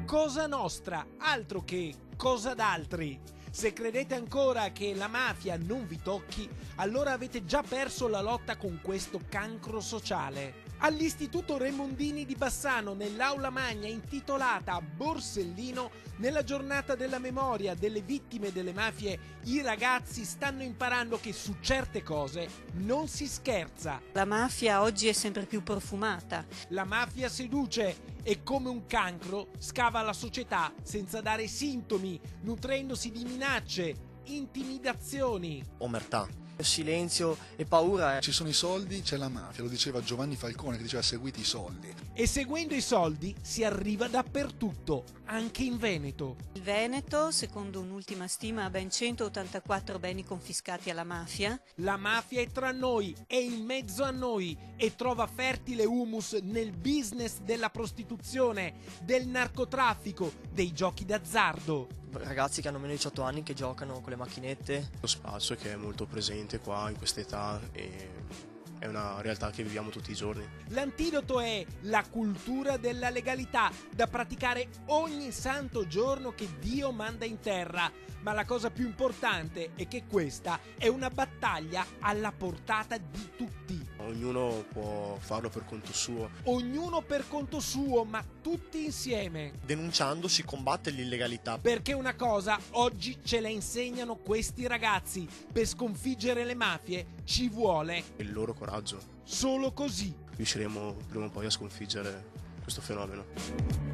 Cosa nostra, altro che cosa d'altri. Se credete ancora che la mafia non vi tocchi, allora avete già perso la lotta con questo cancro sociale. All'Istituto Remondini di Bassano, nell'aula magna intitolata Borsellino, nella giornata della memoria delle vittime delle mafie, i ragazzi stanno imparando che su certe cose non si scherza. La mafia oggi è sempre più profumata. La mafia seduce e come un cancro scava la società senza dare sintomi, nutrendosi di minacce, intimidazioni. Omertà, silenzio e paura. Ci sono i soldi, c'è la mafia, lo diceva Giovanni Falcone che diceva seguite i soldi. E seguendo i soldi si arriva dappertutto, anche in Veneto. Il Veneto, secondo un'ultima stima, ha ben 184 beni confiscati alla mafia. La mafia è tra noi, è in mezzo a noi e trova fertile humus nel business della prostituzione, del narcotraffico, dei giochi d'azzardo. Ragazzi che hanno meno di 18 anni che giocano con le macchinette. Lo spazio che è molto presente qua in quest'età e è una realtà che viviamo tutti i giorni. L'antidoto è la cultura della legalità, da praticare ogni santo giorno che Dio manda in terra. Ma la cosa più importante è che questa è una battaglia alla portata di tutti. Ognuno può farlo per conto suo. Ognuno per conto suo, ma tutti insieme. Denunciando si combatte l'illegalità. Perché una cosa oggi ce la insegnano questi ragazzi: per sconfiggere le mafie ci vuole Il loro coraggio. solo così. Riusciremo prima o poi a sconfiggere questo fenomeno.